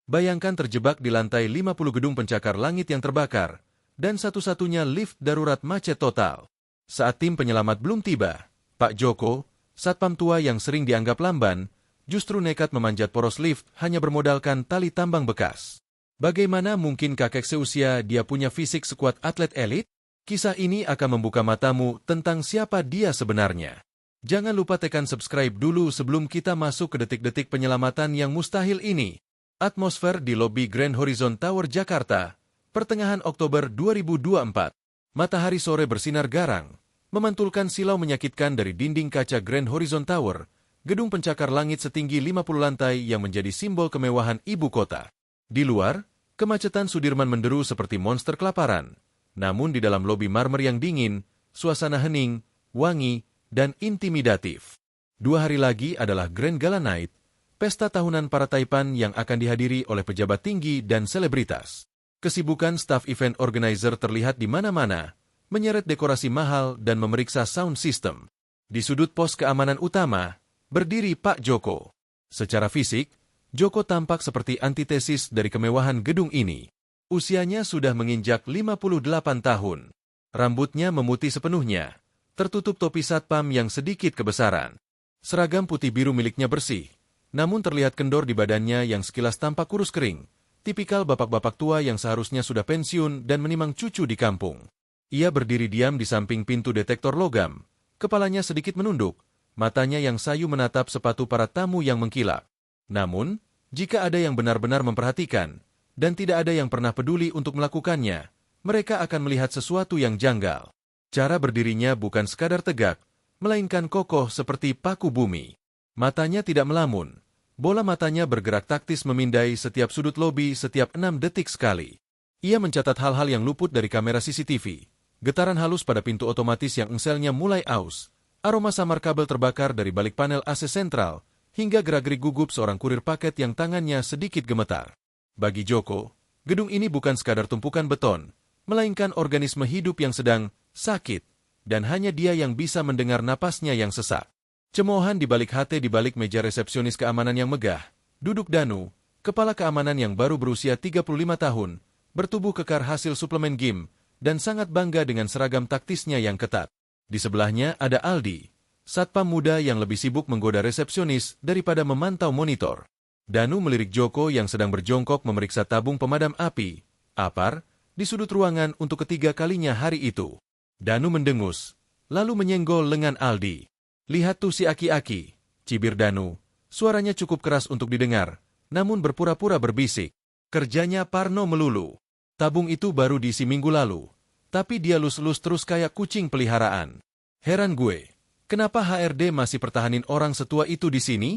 Bayangkan terjebak di lantai 50 gedung pencakar langit yang terbakar, dan satu-satunya lift darurat macet total. Saat tim penyelamat belum tiba, Pak Joko, satpam tua yang sering dianggap lamban, justru nekat memanjat poros lift hanya bermodalkan tali tambang bekas. Bagaimana mungkin kakek seusia dia punya fisik sekuat atlet elit? Kisah ini akan membuka matamu tentang siapa dia sebenarnya. Jangan lupa tekan subscribe dulu sebelum kita masuk ke detik-detik penyelamatan yang mustahil ini. Atmosfer di lobi Grand Horizon Tower Jakarta, pertengahan Oktober 2024. Matahari sore bersinar garang, memantulkan silau menyakitkan dari dinding kaca Grand Horizon Tower, gedung pencakar langit setinggi 50 lantai yang menjadi simbol kemewahan ibu kota. Di luar, kemacetan Sudirman menderu seperti monster kelaparan. Namun di dalam lobi marmer yang dingin, suasana hening, wangi, dan intimidatif. 2 hari lagi adalah Grand Gala Night, pesta tahunan para Taipan yang akan dihadiri oleh pejabat tinggi dan selebritas. Kesibukan staf event organizer terlihat di mana-mana, menyeret dekorasi mahal dan memeriksa sound system. Di sudut pos keamanan utama, berdiri Pak Joko. Secara fisik, Joko tampak seperti antitesis dari kemewahan gedung ini. Usianya sudah menginjak 58 tahun. Rambutnya memutih sepenuhnya, tertutup topi satpam yang sedikit kebesaran. Seragam putih biru miliknya bersih, namun terlihat kendor di badannya yang sekilas tampak kurus kering, tipikal bapak-bapak tua yang seharusnya sudah pensiun dan menimang cucu di kampung. Ia berdiri diam di samping pintu detektor logam, kepalanya sedikit menunduk, matanya yang sayu menatap sepatu para tamu yang mengkilap. Namun, jika ada yang benar-benar memperhatikan, dan tidak ada yang pernah peduli untuk melakukannya, mereka akan melihat sesuatu yang janggal. Cara berdirinya bukan sekadar tegak, melainkan kokoh seperti paku bumi. Matanya tidak melamun. Bola matanya bergerak taktis memindai setiap sudut lobi setiap 6 detik sekali. Ia mencatat hal-hal yang luput dari kamera CCTV. Getaran halus pada pintu otomatis yang engselnya mulai aus. Aroma samar kabel terbakar dari balik panel AC sentral, hingga gerak-gerik gugup seorang kurir paket yang tangannya sedikit gemetar. Bagi Joko, gedung ini bukan sekadar tumpukan beton, melainkan organisme hidup yang sedang sakit, dan hanya dia yang bisa mendengar napasnya yang sesak. Cemoohan di balik HT di balik meja resepsionis keamanan yang megah, duduk Danu, kepala keamanan yang baru berusia 35 tahun, bertubuh kekar hasil suplemen gym, dan sangat bangga dengan seragam taktisnya yang ketat. Di sebelahnya ada Aldi, satpam muda yang lebih sibuk menggoda resepsionis daripada memantau monitor. Danu melirik Joko yang sedang berjongkok memeriksa tabung pemadam api, APAR, di sudut ruangan untuk ketiga kalinya hari itu. Danu mendengus, lalu menyenggol lengan Aldi. Lihat tuh si aki-aki, cibir Danu. Suaranya cukup keras untuk didengar, namun berpura-pura berbisik. Kerjanya Parno melulu. Tabung itu baru diisi minggu lalu, tapi dia lus-lus terus kayak kucing peliharaan. Heran gue, kenapa HRD masih pertahanin orang setua itu di sini?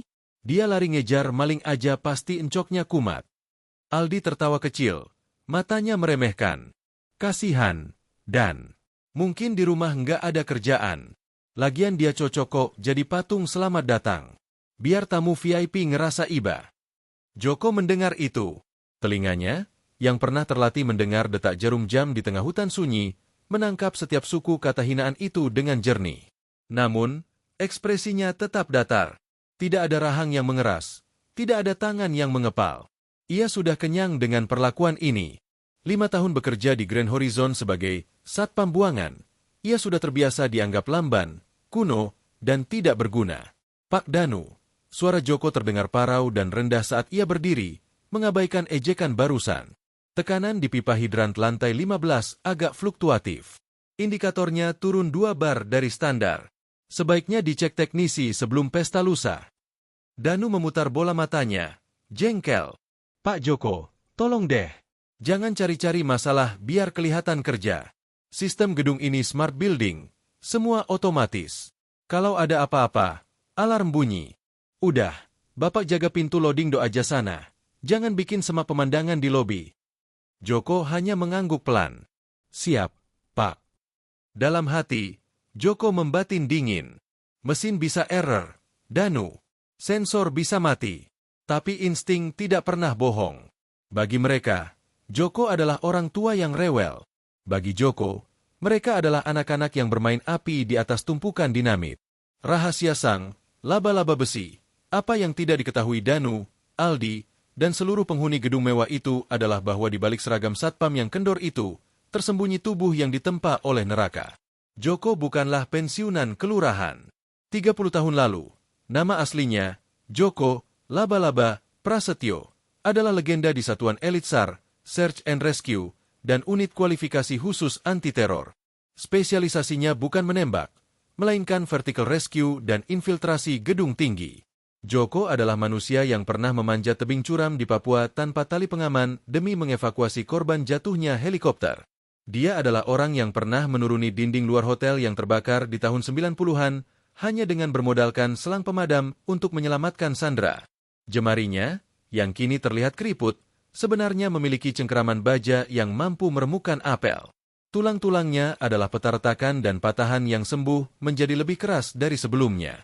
Dia lari ngejar maling aja pasti encoknya kumat. Aldi tertawa kecil, matanya meremehkan. Kasihan, Dan. Mungkin di rumah nggak ada kerjaan. Lagian dia cocok kok jadi patung selamat datang. Biar tamu VIP ngerasa iba. Joko mendengar itu. Telinganya, yang pernah terlatih mendengar detak jarum jam di tengah hutan sunyi, menangkap setiap suku kata hinaan itu dengan jernih. Namun, ekspresinya tetap datar. Tidak ada rahang yang mengeras. Tidak ada tangan yang mengepal. Ia sudah kenyang dengan perlakuan ini. 5 tahun bekerja di Grand Horizon sebagai satpam buangan. Ia sudah terbiasa dianggap lamban, kuno, dan tidak berguna. Pak Danu, suara Joko terdengar parau dan rendah saat ia berdiri, mengabaikan ejekan barusan. Tekanan di pipa hidrant lantai 15 agak fluktuatif. Indikatornya turun 2 bar dari standar. Sebaiknya dicek teknisi sebelum pesta lusa. Danu memutar bola matanya, jengkel. Pak Joko, tolong deh. Jangan cari-cari masalah biar kelihatan kerja. Sistem gedung ini smart building. Semua otomatis. Kalau ada apa-apa, alarm bunyi. Udah, Bapak jaga pintu loading do aja sana. Jangan bikin semak pemandangan di lobi. Joko hanya mengangguk pelan. Siap, Pak. Dalam hati, Joko membatin dingin. Mesin bisa error, Danu. Sensor bisa mati. Tapi insting tidak pernah bohong. Bagi mereka, Joko adalah orang tua yang rewel. Bagi Joko, mereka adalah anak-anak yang bermain api di atas tumpukan dinamit. Rahasia sang, laba-laba besi. Apa yang tidak diketahui Danu, Aldi, dan seluruh penghuni gedung mewah itu adalah bahwa di balik seragam satpam yang kendor itu, tersembunyi tubuh yang ditempa oleh neraka. Joko bukanlah pensiunan kelurahan. 30 tahun lalu, nama aslinya, Joko Laba-Laba Prasetyo, adalah legenda di Satuan Elit SAR, Search and Rescue, dan Unit Kualifikasi Khusus Anti-Teror. Spesialisasinya bukan menembak, melainkan vertical rescue dan infiltrasi gedung tinggi. Joko adalah manusia yang pernah memanjat tebing curam di Papua tanpa tali pengaman demi mengevakuasi korban jatuhnya helikopter. Dia adalah orang yang pernah menuruni dinding luar hotel yang terbakar di tahun 90-an hanya dengan bermodalkan selang pemadam untuk menyelamatkan Sandra. Jemarinya, yang kini terlihat keriput, sebenarnya memiliki cengkeraman baja yang mampu meremukkan apel. Tulang-tulangnya adalah peta retakan dan patahan yang sembuh menjadi lebih keras dari sebelumnya.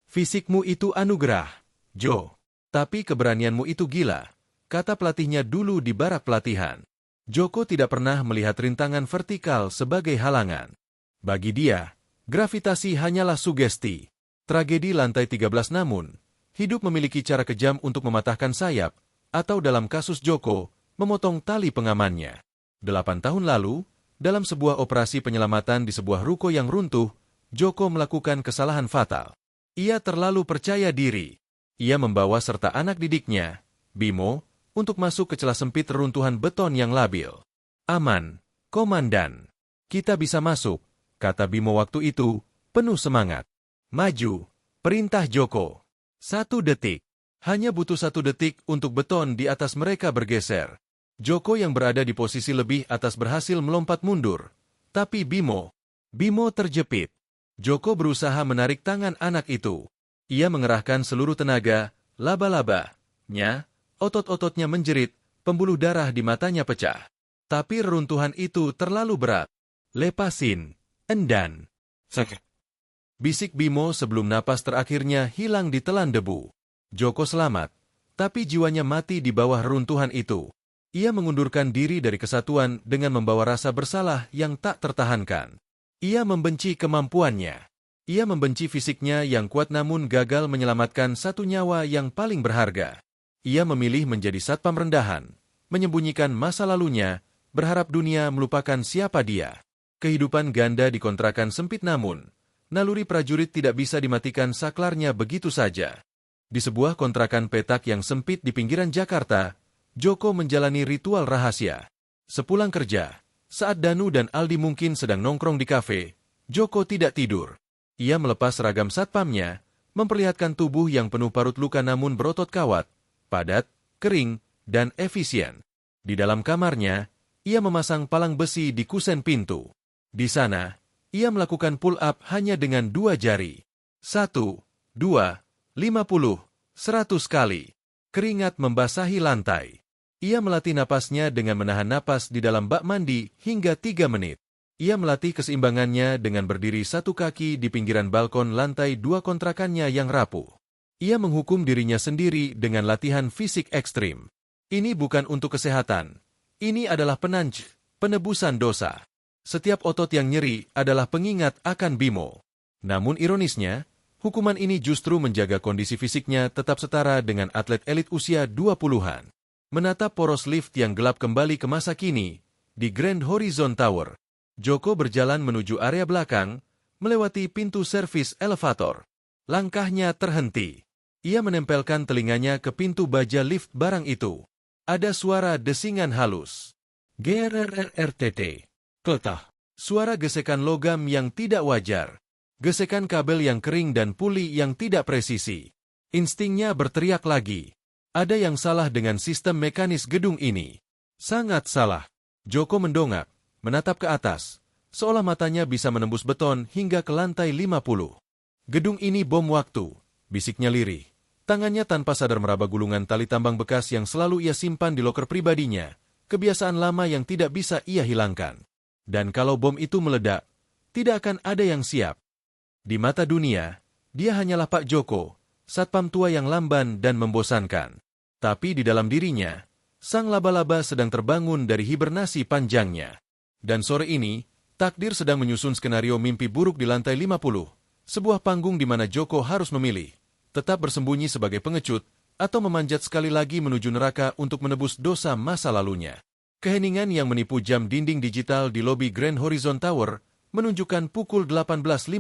Fisikmu itu anugerah, Jo. Tapi keberanianmu itu gila, kata pelatihnya dulu di barak pelatihan. Joko tidak pernah melihat rintangan vertikal sebagai halangan. Bagi dia, gravitasi hanyalah sugesti. Tragedi lantai 13 namun, hidup memiliki cara kejam untuk mematahkan sayap, atau dalam kasus Joko, memotong tali pengamannya. 8 tahun lalu, dalam sebuah operasi penyelamatan di sebuah ruko yang runtuh, Joko melakukan kesalahan fatal. Ia terlalu percaya diri. Ia membawa serta anak didiknya, Bimo, untuk masuk ke celah sempit reruntuhan beton yang labil. Aman, Komandan. Kita bisa masuk, kata Bimo waktu itu, penuh semangat. Maju, perintah Joko. 1 detik. Hanya butuh 1 detik untuk beton di atas mereka bergeser. Joko yang berada di posisi lebih atas berhasil melompat mundur. Tapi Bimo terjepit. Joko berusaha menarik tangan anak itu. Ia mengerahkan seluruh tenaga, laba-labanya, otot-ototnya menjerit, pembuluh darah di matanya pecah. Tapi reruntuhan itu terlalu berat. Lepasin, endan. Sakit. Bisik Bimo sebelum napas terakhirnya hilang ditelan debu. Joko selamat, tapi jiwanya mati di bawah reruntuhan itu. Ia mengundurkan diri dari kesatuan dengan membawa rasa bersalah yang tak tertahankan. Ia membenci kemampuannya. Ia membenci fisiknya yang kuat namun gagal menyelamatkan 1 nyawa yang paling berharga. Ia memilih menjadi satpam rendahan, menyembunyikan masa lalunya, berharap dunia melupakan siapa dia. Kehidupan ganda di kontrakan sempit namun, naluri prajurit tidak bisa dimatikan saklarnya begitu saja. Di sebuah kontrakan petak yang sempit di pinggiran Jakarta, Joko menjalani ritual rahasia. Sepulang kerja, saat Danu dan Aldi mungkin sedang nongkrong di kafe, Joko tidak tidur. Ia melepas seragam satpamnya, memperlihatkan tubuh yang penuh parut luka namun berotot kawat, padat, kering, dan efisien. Di dalam kamarnya, ia memasang palang besi di kusen pintu. Di sana, ia melakukan pull-up hanya dengan 2 jari. 1, 2, 50, 100 kali. Keringat membasahi lantai. Ia melatih napasnya dengan menahan napas di dalam bak mandi hingga 3 menit. Ia melatih keseimbangannya dengan berdiri 1 kaki di pinggiran balkon lantai 2 kontrakannya yang rapuh. Ia menghukum dirinya sendiri dengan latihan fisik ekstrim. Ini bukan untuk kesehatan. Ini adalah penebusan dosa. Setiap otot yang nyeri adalah pengingat akan Bimo. Namun ironisnya, hukuman ini justru menjaga kondisi fisiknya tetap setara dengan atlet elit usia 20-an. Menatap poros lift yang gelap kembali ke masa kini, di Grand Horizon Tower, Joko berjalan menuju area belakang, melewati pintu servis elevator. Langkahnya terhenti. Ia menempelkan telinganya ke pintu baja lift barang itu. Ada suara desingan halus. GRRRTT. Kletah. Suara gesekan logam yang tidak wajar. Gesekan kabel yang kering dan puli yang tidak presisi. Instingnya berteriak lagi. Ada yang salah dengan sistem mekanis gedung ini. Sangat salah. Joko mendongak, menatap ke atas, seolah matanya bisa menembus beton hingga ke lantai 50. Gedung ini bom waktu, bisiknya lirih. Tangannya tanpa sadar meraba gulungan tali tambang bekas yang selalu ia simpan di loker pribadinya, kebiasaan lama yang tidak bisa ia hilangkan. Dan kalau bom itu meledak, tidak akan ada yang siap. Di mata dunia, dia hanyalah Pak Joko, satpam tua yang lamban dan membosankan. Tapi di dalam dirinya, sang laba-laba sedang terbangun dari hibernasi panjangnya. Dan sore ini, takdir sedang menyusun skenario mimpi buruk di lantai 50, sebuah panggung di mana Joko harus memilih, tetap bersembunyi sebagai pengecut, atau memanjat sekali lagi menuju neraka untuk menebus dosa masa lalunya. Keheningan yang menipu jam dinding digital di lobi Grand Horizon Tower menunjukkan pukul 18.15.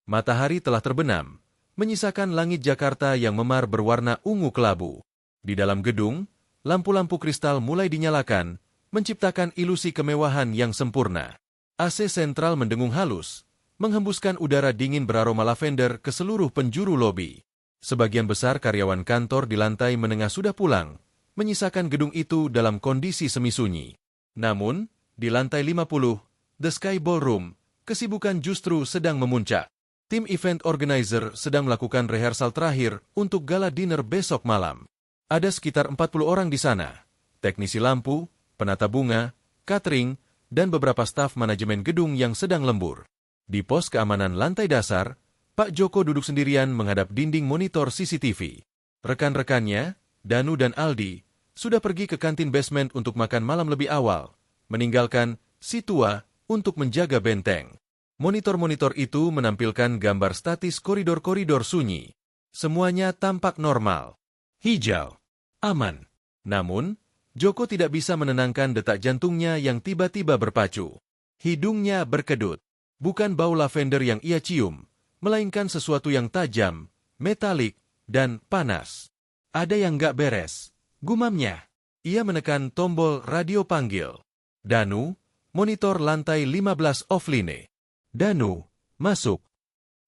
Matahari telah terbenam, menyisakan langit Jakarta yang memar berwarna ungu kelabu. Di dalam gedung, lampu-lampu kristal mulai dinyalakan, menciptakan ilusi kemewahan yang sempurna. AC sentral mendengung halus, menghembuskan udara dingin beraroma lavender ke seluruh penjuru lobi. Sebagian besar karyawan kantor di lantai menengah sudah pulang, menyisakan gedung itu dalam kondisi semi-sunyi. Namun, di lantai 50, The Sky Ballroom, kesibukan justru sedang memuncak. Tim event organizer sedang melakukan rehearsal terakhir untuk gala dinner besok malam. Ada sekitar 40 orang di sana, teknisi lampu, penata bunga, catering, dan beberapa staf manajemen gedung yang sedang lembur. Di pos keamanan lantai dasar, Pak Joko duduk sendirian menghadap dinding monitor CCTV. Rekan-rekannya, Danu dan Aldi, sudah pergi ke kantin basement untuk makan malam lebih awal, meninggalkan si tua untuk menjaga benteng. Monitor-monitor itu menampilkan gambar statis koridor-koridor sunyi. Semuanya tampak normal, hijau, aman. Namun, Joko tidak bisa menenangkan detak jantungnya yang tiba-tiba berpacu. Hidungnya berkedut. Bukan bau lavender yang ia cium, melainkan sesuatu yang tajam, metalik, dan panas. Ada yang gak beres, gumamnya. Ia menekan tombol radio panggil. Danu, monitor lantai 15 offline. Danu, masuk.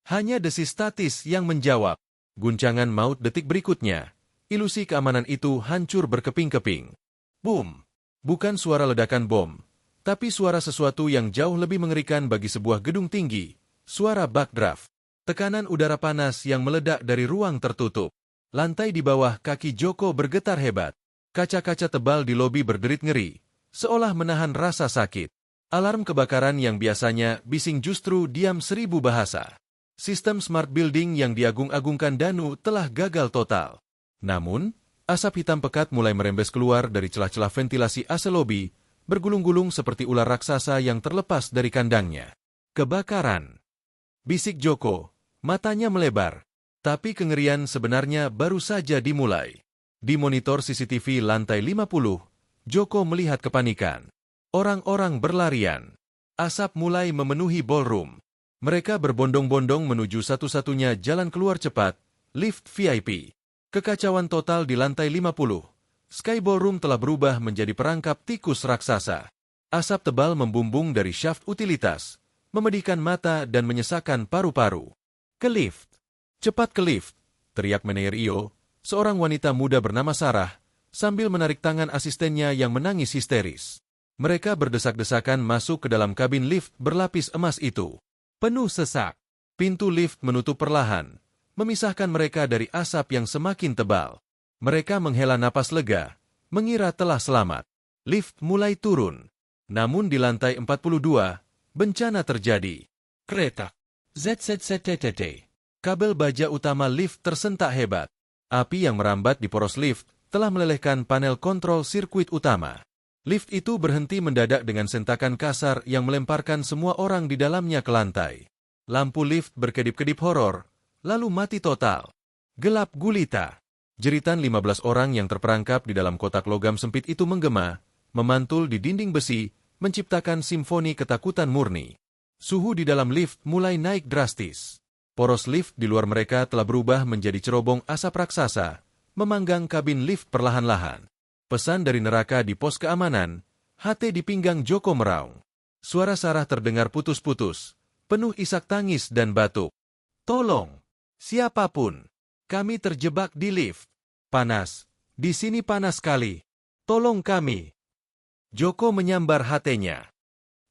Hanya desis statis yang menjawab. Guncangan maut detik berikutnya. Ilusi keamanan itu hancur berkeping-keping. Boom! Bukan suara ledakan bom, tapi suara sesuatu yang jauh lebih mengerikan bagi sebuah gedung tinggi. Suara backdraft. Tekanan udara panas yang meledak dari ruang tertutup. Lantai di bawah kaki Joko bergetar hebat. Kaca-kaca tebal di lobi berderit ngeri, seolah menahan rasa sakit. Alarm kebakaran yang biasanya bising justru diam 1000 bahasa. Sistem smart building yang diagung-agungkan Danu telah gagal total. Namun, asap hitam pekat mulai merembes keluar dari celah-celah ventilasi AC lobi, bergulung-gulung seperti ular raksasa yang terlepas dari kandangnya. Kebakaran. Bisik Joko, matanya melebar. Tapi kengerian sebenarnya baru saja dimulai. Di monitor CCTV lantai 50, Joko melihat kepanikan. Orang-orang berlarian. Asap mulai memenuhi ballroom. Mereka berbondong-bondong menuju satu-satunya jalan keluar cepat, lift VIP. Kekacauan total di lantai 50. Sky Ballroom telah berubah menjadi perangkap tikus raksasa. Asap tebal membumbung dari shaft utilitas, memedihkan mata dan menyesakkan paru-paru. Ke lift. Cepat ke lift, teriak Meneer Iyo, seorang wanita muda bernama Sarah, sambil menarik tangan asistennya yang menangis histeris. Mereka berdesak-desakan masuk ke dalam kabin lift berlapis emas itu. Penuh sesak. Pintu lift menutup perlahan, memisahkan mereka dari asap yang semakin tebal. Mereka menghela napas lega, mengira telah selamat. Lift mulai turun. Namun di lantai 42, bencana terjadi. Kereta. ZZZTTT. Kabel baja utama lift tersentak hebat. Api yang merambat di poros lift telah melelehkan panel kontrol sirkuit utama. Lift itu berhenti mendadak dengan sentakan kasar yang melemparkan semua orang di dalamnya ke lantai. Lampu lift berkedip-kedip horor, lalu mati total. Gelap gulita. Jeritan 15 orang yang terperangkap di dalam kotak logam sempit itu menggema, memantul di dinding besi, menciptakan simfoni ketakutan murni. Suhu di dalam lift mulai naik drastis. Poros lift di luar mereka telah berubah menjadi cerobong asap raksasa, memanggang kabin lift perlahan-lahan. Pesan dari neraka di pos keamanan, HT di pinggang Joko meraung. Suara Sarah terdengar putus-putus, penuh isak tangis dan batuk. Tolong, siapapun, kami terjebak di lift. Panas, di sini panas sekali. Tolong kami. Joko menyambar HT-nya.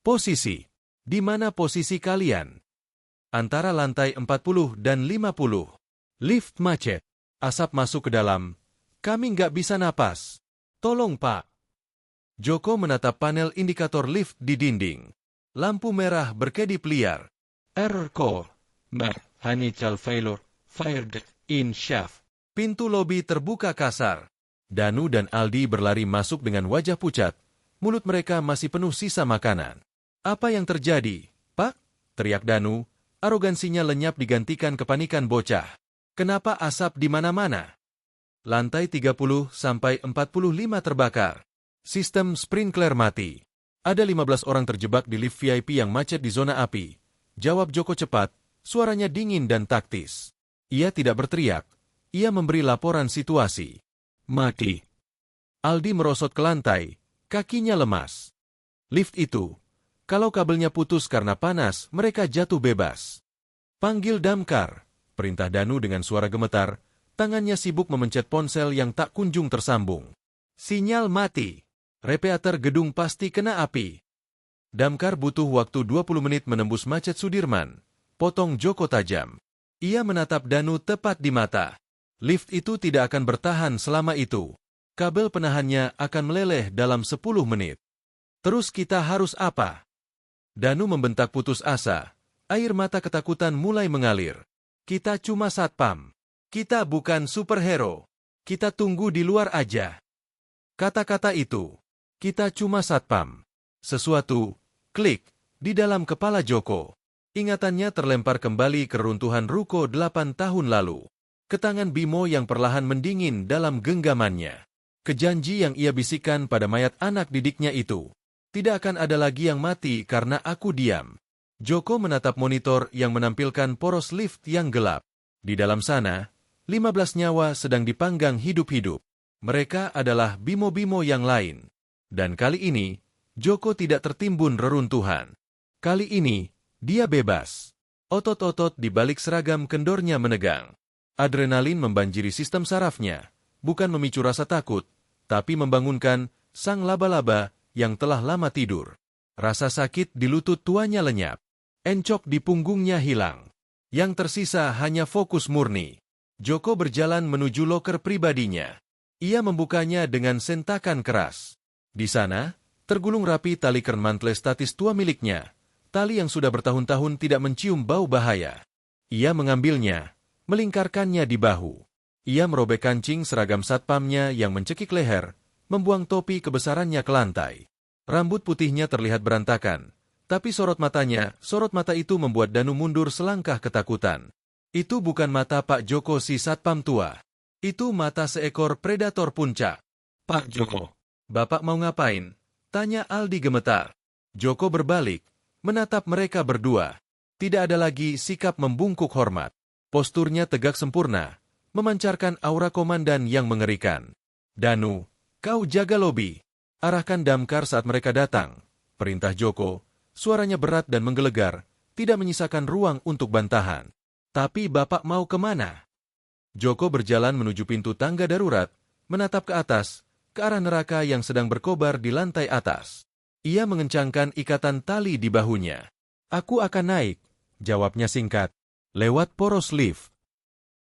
Posisi, di mana posisi kalian? Antara lantai 40 dan 50. Lift macet. Asap masuk ke dalam. Kami nggak bisa napas. Tolong, Pak. Joko menatap panel indikator lift di dinding. Lampu merah berkedip liar. Error code. Mechanical failure. Fired in shaft. Pintu lobi terbuka kasar. Danu dan Aldi berlari masuk dengan wajah pucat. Mulut mereka masih penuh sisa makanan. Apa yang terjadi, Pak? Teriak Danu. Arogansinya lenyap digantikan kepanikan bocah. Kenapa asap di mana-mana? Lantai 30-45 terbakar. Sistem sprinkler mati. Ada 15 orang terjebak di lift VIP yang macet di zona api. Jawab Joko cepat, suaranya dingin dan taktis. Ia tidak berteriak. Ia memberi laporan situasi. Mati. Aldi merosot ke lantai, kakinya lemas. Lift itu, kalau kabelnya putus karena panas, mereka jatuh bebas. Panggil damkar, perintah Danu dengan suara gemetar, tangannya sibuk memencet ponsel yang tak kunjung tersambung. Sinyal mati. Radiator gedung pasti kena api. Damkar butuh waktu 20 menit menembus macet Sudirman. Potong Joko tajam. Ia menatap Danu tepat di mata. Lift itu tidak akan bertahan selama itu. Kabel penahannya akan meleleh dalam 10 menit. Terus kita harus apa? Danu membentak putus asa. Air mata ketakutan mulai mengalir. Kita cuma satpam. Kita bukan superhero. Kita tunggu di luar aja. Kata-kata itu. Kita cuma satpam. Sesuatu, klik, di dalam kepala Joko. Ingatannya terlempar kembali ke runtuhan ruko 8 tahun lalu. Ke tangan Bimo yang perlahan mendingin dalam genggamannya. Ke janji yang ia bisikan pada mayat anak didiknya itu. Tidak akan ada lagi yang mati karena aku diam. Joko menatap monitor yang menampilkan poros lift yang gelap. Di dalam sana, 15 nyawa sedang dipanggang hidup-hidup. Mereka adalah Bimo-Bimo yang lain. Dan kali ini, Joko tidak tertimbun reruntuhan. Kali ini, dia bebas. Otot-otot di balik seragam kendornya menegang. Adrenalin membanjiri sistem sarafnya, bukan memicu rasa takut, tapi membangunkan sang laba-laba yang telah lama tidur. Rasa sakit di lutut tuanya lenyap. Encok di punggungnya hilang. Yang tersisa hanya fokus murni. Joko berjalan menuju loker pribadinya. Ia membukanya dengan sentakan keras. Di sana, tergulung rapi tali kermantle statis tua miliknya, tali yang sudah bertahun-tahun tidak mencium bau bahaya. Ia mengambilnya, melingkarkannya di bahu. Ia merobek kancing seragam satpamnya yang mencekik leher, membuang topi kebesarannya ke lantai. Rambut putihnya terlihat berantakan, tapi sorot mata itu membuat Danu mundur selangkah ketakutan. Itu bukan mata Pak Joko si satpam tua. Itu mata seekor predator puncak. Pak Joko. Bapak mau ngapain? Tanya Aldi gemetar. Joko berbalik, menatap mereka berdua. Tidak ada lagi sikap membungkuk hormat. Posturnya tegak sempurna, memancarkan aura komandan yang mengerikan. Danu, kau jaga lobi. Arahkan damkar saat mereka datang. Perintah Joko, suaranya berat dan menggelegar, tidak menyisakan ruang untuk bantahan. Tapi Bapak mau kemana? Joko berjalan menuju pintu tangga darurat, menatap ke atas, ke arah neraka yang sedang berkobar di lantai atas. Ia mengencangkan ikatan tali di bahunya. Aku akan naik, jawabnya singkat. Lewat poros lift.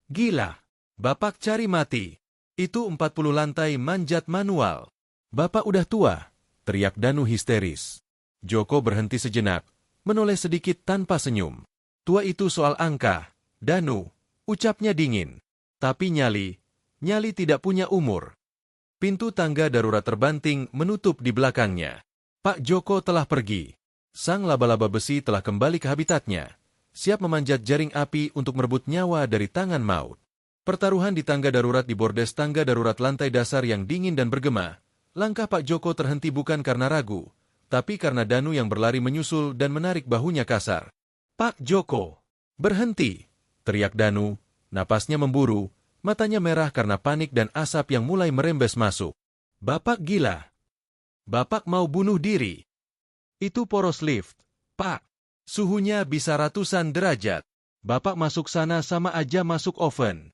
Gila, Bapak cari mati. Itu 40 lantai manjat manual. Bapak udah tua, teriak Danu histeris. Joko berhenti sejenak, menoleh sedikit tanpa senyum. Tua itu soal angka, Danu, ucapnya dingin. Tapi nyali tidak punya umur. Pintu tangga darurat terbanting menutup di belakangnya. Pak Joko telah pergi. Sang laba-laba besi telah kembali ke habitatnya, siap memanjat jaring api untuk merebut nyawa dari tangan maut. Pertaruhan di tangga darurat di bordes tangga darurat lantai dasar yang dingin dan bergema. Langkah Pak Joko terhenti bukan karena ragu, tapi karena Danu yang berlari menyusul dan menarik bahunya kasar. Pak Joko, berhenti, teriak Danu, napasnya memburu. Matanya merah karena panik dan asap yang mulai merembes masuk. Bapak gila. Bapak mau bunuh diri. Itu poros lift, Pak. Suhunya bisa ratusan derajat. Bapak masuk sana sama aja masuk oven.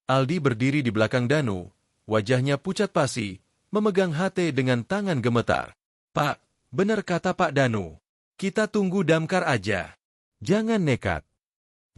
Aldi berdiri di belakang Danu. Wajahnya pucat pasi, memegang HT dengan tangan gemetar. Pak, benar kata Pak Danu. Kita tunggu damkar aja. Jangan nekat.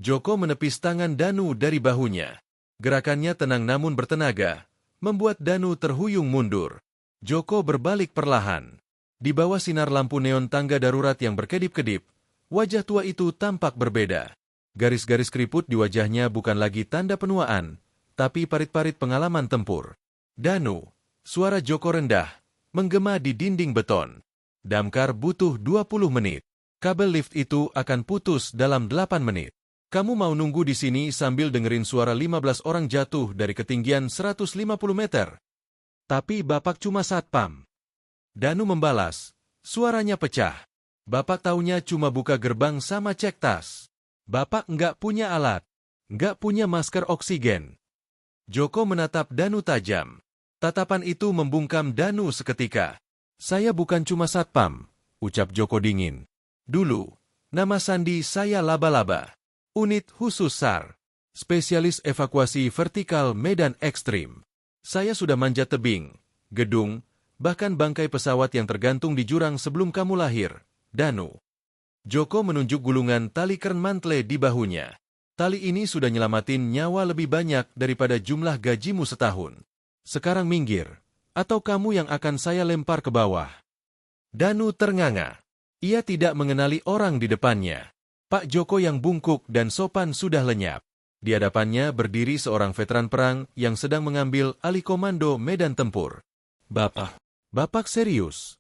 Joko menepis tangan Danu dari bahunya. Gerakannya tenang namun bertenaga, membuat Danu terhuyung mundur. Joko berbalik perlahan. Di bawah sinar lampu neon tangga darurat yang berkedip-kedip, wajah tua itu tampak berbeda. Garis-garis keriput di wajahnya bukan lagi tanda penuaan, tapi parit-parit pengalaman tempur. Danu, suara Joko rendah, menggema di dinding beton. Damkar butuh 20 menit. Kabel lift itu akan putus dalam 8 menit. Kamu mau nunggu di sini sambil dengerin suara 15 orang jatuh dari ketinggian 150 meter? Tapi Bapak cuma satpam. Danu membalas, suaranya pecah. Bapak taunya cuma buka gerbang sama cek tas. Bapak nggak punya alat. Nggak punya masker oksigen. Joko menatap Danu tajam. Tatapan itu membungkam Danu seketika. Saya bukan cuma satpam, ucap Joko dingin. Dulu, nama sandi saya Laba-Laba. Unit khusus SAR. Spesialis evakuasi vertikal medan ekstrim. Saya sudah manjat tebing, gedung, bahkan bangkai pesawat yang tergantung di jurang sebelum kamu lahir, Danu. Joko menunjuk gulungan tali kern mantle di bahunya. Tali ini sudah nyelamatin nyawa lebih banyak daripada jumlah gajimu setahun. Sekarang minggir, atau kamu yang akan saya lempar ke bawah. Danu ternganga. Ia tidak mengenali orang di depannya. Pak Joko yang bungkuk dan sopan sudah lenyap. Di hadapannya berdiri seorang veteran perang yang sedang mengambil alih komando medan tempur. Bapak serius?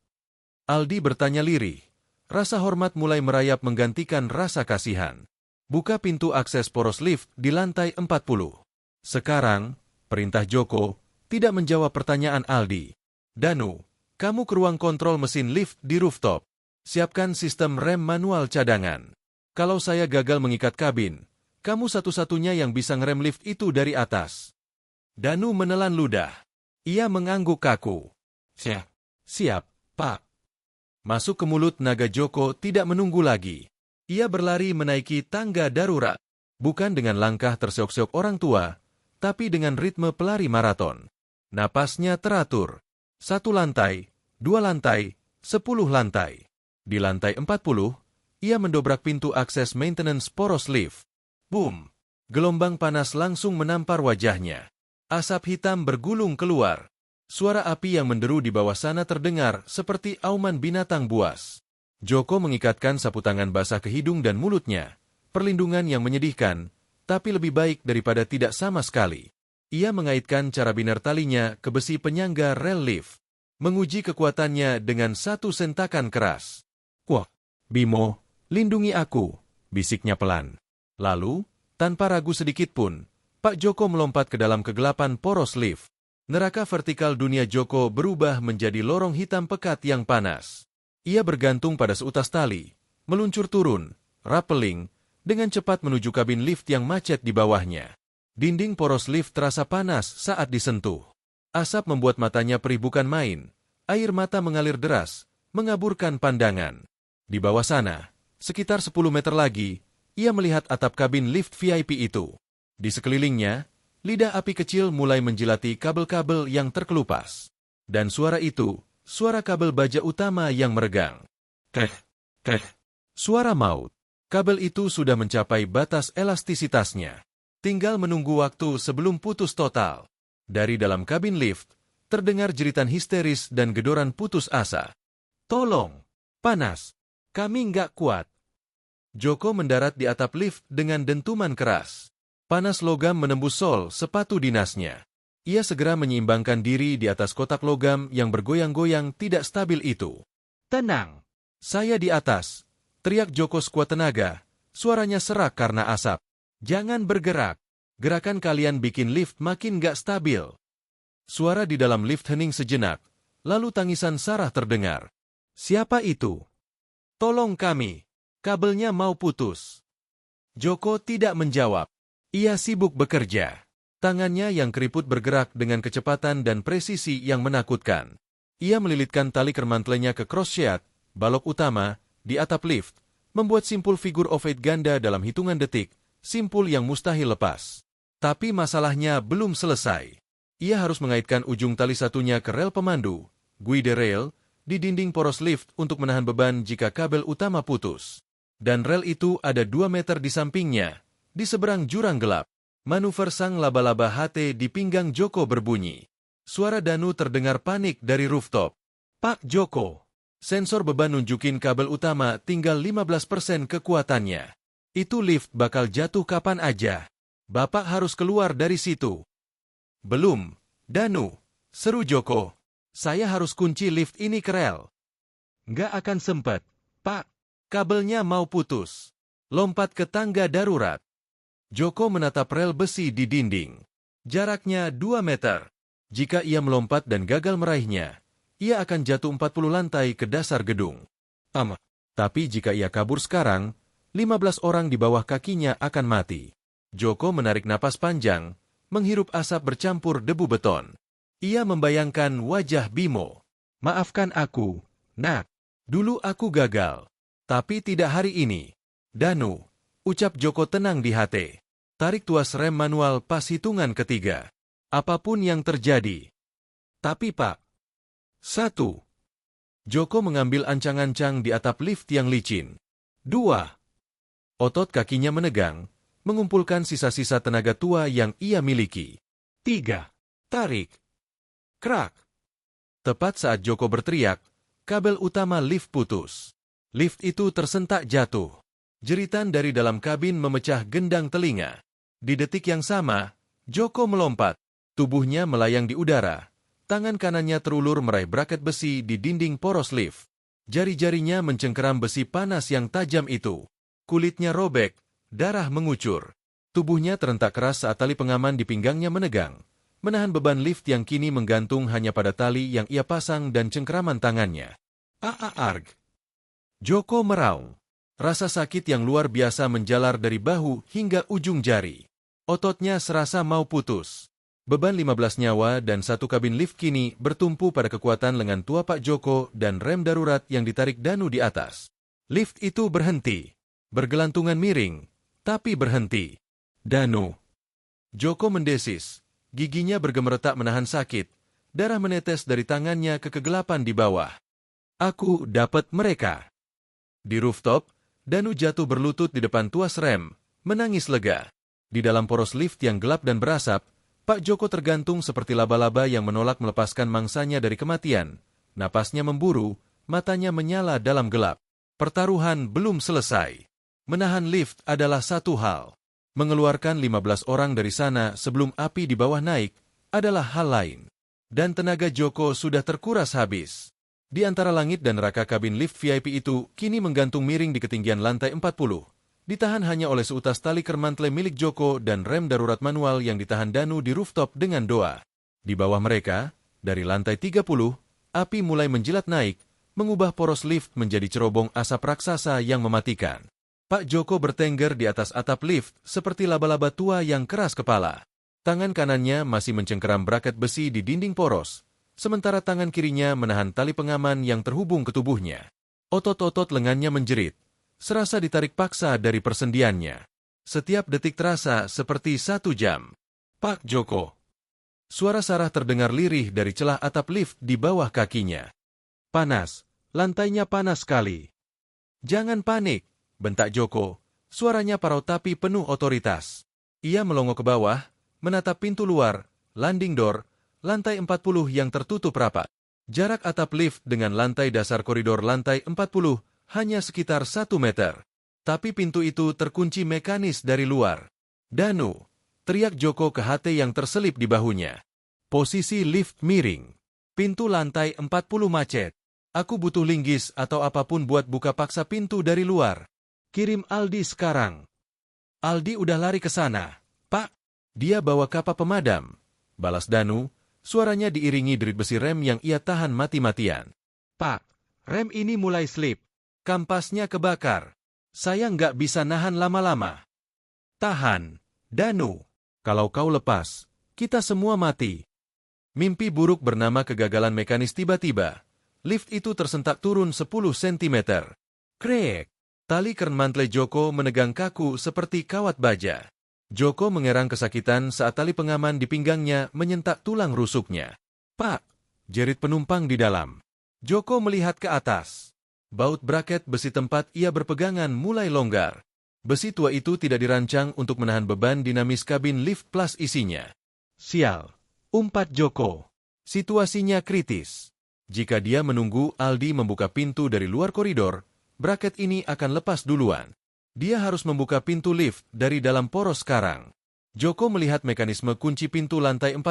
Aldi bertanya lirih. Rasa hormat mulai merayap menggantikan rasa kasihan. Buka pintu akses poros lift di lantai 40. Sekarang, perintah Joko, tidak menjawab pertanyaan Aldi. Danu, kamu ke ruang kontrol mesin lift di rooftop. Siapkan sistem rem manual cadangan. Kalau saya gagal mengikat kabin, kamu satu-satunya yang bisa ngerem lift itu dari atas. Danu menelan ludah. Ia mengangguk kaku. Siap, Pak. Masuk ke mulut naga Joko tidak menunggu lagi. Ia berlari menaiki tangga darurat. Bukan dengan langkah terseok-seok orang tua, tapi dengan ritme pelari maraton. Napasnya teratur. 1 lantai, 2 lantai, 10 lantai. Di lantai 40, ia mendobrak pintu akses maintenance poros lift. Boom! Gelombang panas langsung menampar wajahnya. Asap hitam bergulung keluar. Suara api yang menderu di bawah sana terdengar seperti auman binatang buas. Joko mengikatkan sapu tangan basah ke hidung dan mulutnya. Perlindungan yang menyedihkan, tapi lebih baik daripada tidak sama sekali. Ia mengaitkan carabiner talinya ke besi penyangga rel lift. Menguji kekuatannya dengan satu sentakan keras. Wah, Bimo, lindungi aku, bisiknya pelan. Lalu, tanpa ragu sedikitpun, Pak Joko melompat ke dalam kegelapan poros lift. Neraka vertikal dunia Joko berubah menjadi lorong hitam pekat yang panas. Ia bergantung pada seutas tali, meluncur turun, rappelling, dengan cepat menuju kabin lift yang macet di bawahnya. Dinding poros lift terasa panas saat disentuh. Asap membuat matanya perih bukan main. Air mata mengalir deras, mengaburkan pandangan. Di bawah sana, sekitar 10 meter lagi, ia melihat atap kabin lift VIP itu. Di sekelilingnya, lidah api kecil mulai menjilati kabel-kabel yang terkelupas. Dan suara itu, suara kabel baja utama yang meregang. Suara maut. Kabel itu sudah mencapai batas elastisitasnya. Tinggal menunggu waktu sebelum putus total. Dari dalam kabin lift, terdengar jeritan histeris dan gedoran putus asa. Tolong! Panas! Kami nggak kuat. Joko mendarat di atap lift dengan dentuman keras. Panas logam menembus sol sepatu dinasnya. Ia segera menyeimbangkan diri di atas kotak logam yang bergoyang-goyang tidak stabil itu. Tenang! Saya di atas! Teriak Joko sekuat tenaga. Suaranya serak karena asap. Jangan bergerak. Gerakan kalian bikin lift makin gak stabil. Suara di dalam lift hening sejenak. Lalu tangisan Sarah terdengar. Siapa itu? Tolong kami. Kabelnya mau putus. Joko tidak menjawab. Ia sibuk bekerja. Tangannya yang keriput bergerak dengan kecepatan dan presisi yang menakutkan. Ia melilitkan tali kermantlenya ke crosssyat, balok utama, di atap lift, membuat simpul figur ovoid ganda dalam hitungan detik, simpul yang mustahil lepas. Tapi masalahnya belum selesai. Ia harus mengaitkan ujung tali satunya ke rel pemandu, guide rail, di dinding poros lift untuk menahan beban jika kabel utama putus. Dan rel itu ada 2 meter di sampingnya, di seberang jurang gelap. Manuver sang laba-laba HT di pinggang Joko berbunyi. Suara Danu terdengar panik dari rooftop. Pak Joko, sensor beban nunjukin kabel utama tinggal 15% kekuatannya. Itu lift bakal jatuh kapan aja. Bapak harus keluar dari situ. Belum, Danu, seru Joko. Saya harus kunci lift ini ke rel. Nggak akan sempet, Pak. Kabelnya mau putus. Lompat ke tangga darurat. Joko menatap rel besi di dinding. Jaraknya 2 meter. Jika ia melompat dan gagal meraihnya, ia akan jatuh 40 lantai ke dasar gedung. Tapi jika ia kabur sekarang, 15 orang di bawah kakinya akan mati. Joko menarik napas panjang, menghirup asap bercampur debu beton. Ia membayangkan wajah Bimo. Maafkan aku, nak. Dulu aku gagal. Tapi tidak hari ini. Danu, ucap Joko tenang di hati. Tarik tuas rem manual pas hitungan ketiga. Apapun yang terjadi. Tapi Pak. 1. Joko mengambil ancang-ancang di atap lift yang licin. 2. Otot kakinya menegang, mengumpulkan sisa-sisa tenaga tua yang ia miliki. 3. Tarik. Krak. Tepat saat Joko berteriak, kabel utama lift putus. Lift itu tersentak jatuh. Jeritan dari dalam kabin memecah gendang telinga. Di detik yang sama, Joko melompat. Tubuhnya melayang di udara. Tangan kanannya terulur meraih braket besi di dinding poros lift. Jari-jarinya mencengkeram besi panas yang tajam itu. Kulitnya robek, darah mengucur. Tubuhnya terentak keras saat tali pengaman di pinggangnya menegang, menahan beban lift yang kini menggantung hanya pada tali yang ia pasang dan cengkeraman tangannya. Arg! Joko meraung. Rasa sakit yang luar biasa menjalar dari bahu hingga ujung jari. Ototnya serasa mau putus. Beban 15 nyawa dan satu kabin lift kini bertumpu pada kekuatan lengan tua Pak Joko dan rem darurat yang ditarik Danu di atas. Lift itu berhenti. Bergelantungan miring, tapi berhenti. Danu. Joko mendesis. Giginya bergemeretak menahan sakit. Darah menetes dari tangannya ke kegelapan di bawah. Aku dapat mereka. Di rooftop, Danu jatuh berlutut di depan tuas rem, menangis lega. Di dalam poros lift yang gelap dan berasap, Pak Joko tergantung seperti laba-laba yang menolak melepaskan mangsanya dari kematian. Napasnya memburu, matanya menyala dalam gelap. Pertaruhan belum selesai. Menahan lift adalah satu hal. Mengeluarkan 15 orang dari sana sebelum api di bawah naik adalah hal lain. Dan tenaga Joko sudah terkuras habis. Di antara langit dan neraka kabin lift VIP itu kini menggantung miring di ketinggian lantai 40. Ditahan hanya oleh seutas tali kermantle milik Joko dan rem darurat manual yang ditahan Danu di rooftop dengan doa. Di bawah mereka, dari lantai 30, api mulai menjilat naik, mengubah poros lift menjadi cerobong asap raksasa yang mematikan. Pak Joko bertengger di atas atap lift seperti laba-laba tua yang keras kepala. Tangan kanannya masih mencengkeram braket besi di dinding poros, sementara tangan kirinya menahan tali pengaman yang terhubung ke tubuhnya. Otot-otot lengannya menjerit, serasa ditarik paksa dari persendiannya. Setiap detik terasa seperti 1 jam. Pak Joko. Suara Sarah terdengar lirih dari celah atap lift di bawah kakinya. Panas, lantainya panas sekali. Jangan panik, bentak Joko. Suaranya parau tapi penuh otoritas. Ia melongo ke bawah, menatap pintu luar, landing door, lantai 40 yang tertutup rapat. Jarak atap lift dengan lantai dasar koridor lantai 40 hanya sekitar 1 meter. Tapi pintu itu terkunci mekanis dari luar. Danu, teriak Joko ke HT yang terselip di bahunya. Posisi lift miring. Pintu lantai 40 macet. Aku butuh linggis atau apapun buat buka paksa pintu dari luar. Kirim Aldi sekarang. Aldi udah lari ke sana. Pak, dia bawa kapal pemadam. Balas Danu, suaranya diiringi derit besi rem yang ia tahan mati-matian. Pak, rem ini mulai slip. Kampasnya kebakar. Saya nggak bisa nahan lama-lama. Tahan, Danu. Kalau kau lepas, kita semua mati. Mimpi buruk bernama kegagalan mekanis tiba-tiba. Lift itu tersentak turun 10 cm. Krek. Tali kermantle Joko menegang kaku seperti kawat baja. Joko mengerang kesakitan saat tali pengaman di pinggangnya menyentak tulang rusuknya. Pak, jerit penumpang di dalam. Joko melihat ke atas. Baut braket besi tempat ia berpegangan mulai longgar. Besi tua itu tidak dirancang untuk menahan beban dinamis kabin lift plus isinya. Sial, umpat Joko. Situasinya kritis. Jika dia menunggu Aldi membuka pintu dari luar koridor, braket ini akan lepas duluan. Dia harus membuka pintu lift dari dalam poros sekarang. Joko melihat mekanisme kunci pintu lantai 40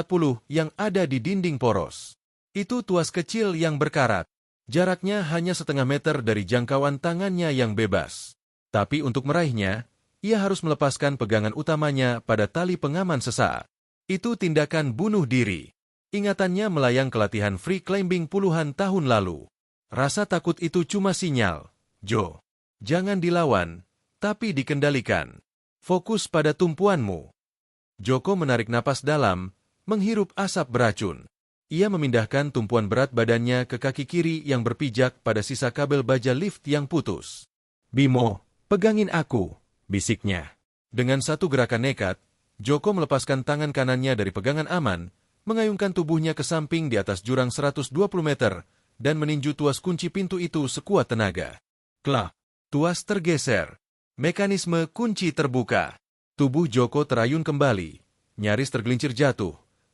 yang ada di dinding poros. Itu tuas kecil yang berkarat. Jaraknya hanya setengah meter dari jangkauan tangannya yang bebas. Tapi untuk meraihnya, ia harus melepaskan pegangan utamanya pada tali pengaman sesaat. Itu tindakan bunuh diri. Ingatannya melayang ke latihan free climbing puluhan tahun lalu. Rasa takut itu cuma sinyal. Jo, jangan dilawan, tapi dikendalikan. Fokus pada tumpuanmu. Joko menarik napas dalam, menghirup asap beracun. Ia memindahkan tumpuan berat badannya ke kaki kiri yang berpijak pada sisa kabel baja lift yang putus. Bimo, pegangin aku, bisiknya. Dengan satu gerakan nekat, Joko melepaskan tangan kanannya dari pegangan aman, mengayunkan tubuhnya ke samping di atas jurang 120 meter, dan meninju tuas kunci pintu itu sekuat tenaga. Klak! Tuas tergeser. Mekanisme kunci terbuka. Tubuh Joko terayun kembali, nyaris tergelincir jatuh,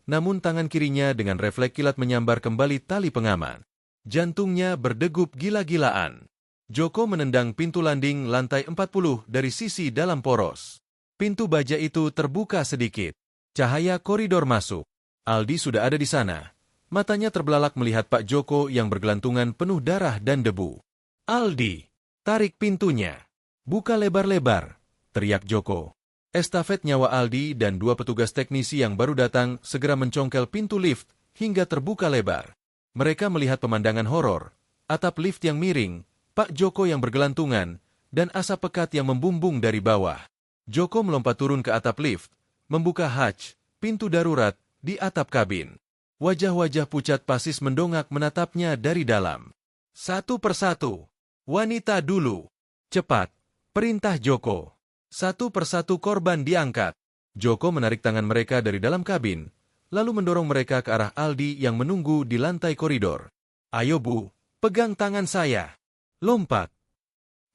namun tangan kirinya dengan refleks kilat menyambar kembali tali pengaman. Jantungnya berdegup gila-gilaan. Joko menendang pintu landing lantai 40 dari sisi dalam poros. Pintu baja itu terbuka sedikit. Cahaya koridor masuk. Aldi sudah ada di sana. Matanya terbelalak melihat Pak Joko yang bergelantungan penuh darah dan debu. Aldi, tarik pintunya. Buka lebar-lebar, teriak Joko. Estafet nyawa Aldi dan dua petugas teknisi yang baru datang segera mencongkel pintu lift hingga terbuka lebar. Mereka melihat pemandangan horor, atap lift yang miring, Pak Joko yang bergelantungan, dan asap pekat yang membumbung dari bawah. Joko melompat turun ke atap lift, membuka hatch, pintu darurat, di atap kabin. Wajah-wajah pucat pasis mendongak menatapnya dari dalam. Satu persatu. Wanita dulu. Cepat. Perintah Joko. Satu persatu korban diangkat. Joko menarik tangan mereka dari dalam kabin, lalu mendorong mereka ke arah Aldi yang menunggu di lantai koridor. Ayo Bu, pegang tangan saya. Lompat.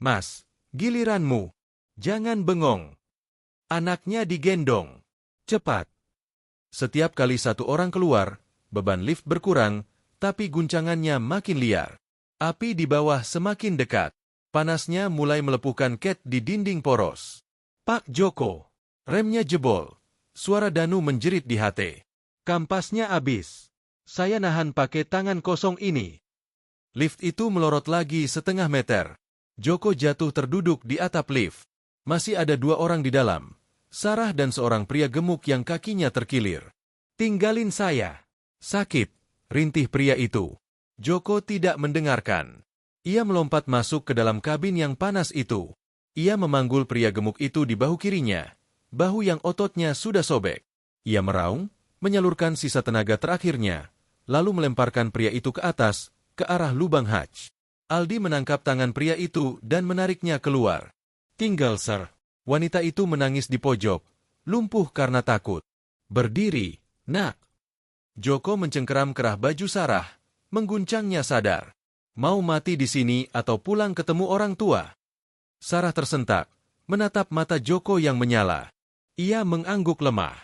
Mas, giliranmu. Jangan bengong. Anaknya digendong. Cepat. Setiap kali satu orang keluar, beban lift berkurang, tapi guncangannya makin liar. Api di bawah semakin dekat. Panasnya mulai melepuhkan ket di dinding poros. Pak Joko. Remnya jebol. Suara Danu menjerit di hati. Kampasnya habis. Saya nahan pakai tangan kosong ini. Lift itu melorot lagi setengah meter. Joko jatuh terduduk di atap lift. Masih ada dua orang di dalam. Sarah dan seorang pria gemuk yang kakinya terkilir. Tinggalin saya. Sakit, rintih pria itu. Joko tidak mendengarkan. Ia melompat masuk ke dalam kabin yang panas itu. Ia memanggul pria gemuk itu di bahu kirinya, bahu yang ototnya sudah sobek. Ia meraung, menyalurkan sisa tenaga terakhirnya, lalu melemparkan pria itu ke atas, ke arah lubang hatch. Aldi menangkap tangan pria itu dan menariknya keluar. Tinggal Sir. Wanita itu menangis di pojok, lumpuh karena takut. Berdiri, nak. Joko mencengkeram kerah baju Sarah, mengguncangnya sadar. Mau mati di sini atau pulang ketemu orang tua? Sarah tersentak, menatap mata Joko yang menyala. Ia mengangguk lemah.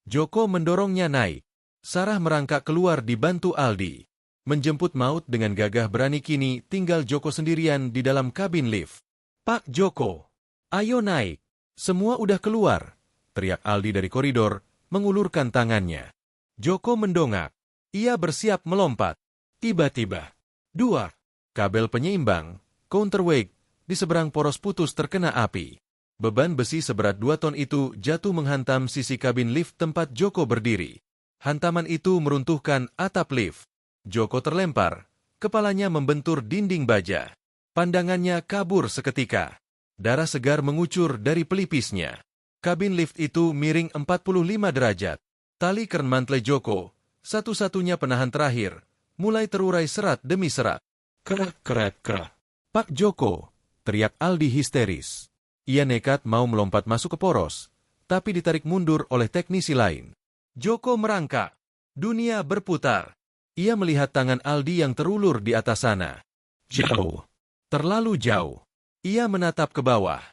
Joko mendorongnya naik. Sarah merangkak keluar dibantu Aldi. Menjemput maut dengan gagah berani kini tinggal Joko sendirian di dalam kabin lift. Pak Joko, ayo naik. Semua udah keluar, teriak Aldi dari koridor, mengulurkan tangannya. Joko mendongak. Ia bersiap melompat. Tiba-tiba, dua kabel penyeimbang, counterweight, di seberang poros putus terkena api. Beban besi seberat 2 ton itu jatuh menghantam sisi kabin lift tempat Joko berdiri. Hantaman itu meruntuhkan atap lift. Joko terlempar, kepalanya membentur dinding baja. Pandangannya kabur seketika. Darah segar mengucur dari pelipisnya. Kabin lift itu miring 45 derajat. Tali keren mantle Joko, satu-satunya penahan terakhir, mulai terurai serat demi serat. Kerak. Pak Joko, teriak Aldi histeris. Ia nekat mau melompat masuk ke poros, tapi ditarik mundur oleh teknisi lain. Joko merangkak. Dunia berputar. Ia melihat tangan Aldi yang terulur di atas sana. Jauh. Terlalu jauh. Ia menatap ke bawah.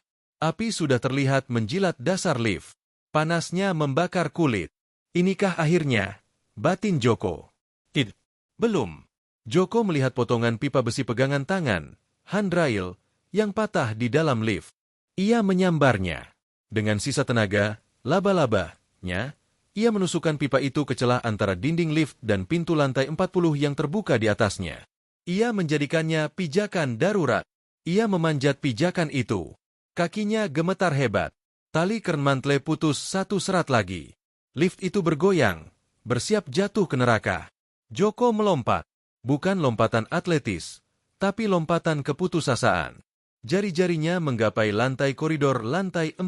Api sudah terlihat menjilat dasar lift. Panasnya membakar kulit. Inikah akhirnya? Batin Joko. Tidak. Belum. Joko melihat potongan pipa besi pegangan tangan, handrail, yang patah di dalam lift. Ia menyambarnya. Dengan sisa tenaga, laba-labanya, ia menusukkan pipa itu ke celah antara dinding lift dan pintu lantai 40 yang terbuka di atasnya. Ia menjadikannya pijakan darurat. Ia memanjat pijakan itu. Kakinya gemetar hebat. Tali keren mantle putus satu serat lagi. Lift itu bergoyang, bersiap jatuh ke neraka. Joko melompat. Bukan lompatan atletis, tapi lompatan keputusasaan. Jari-jarinya menggapai lantai koridor lantai 40.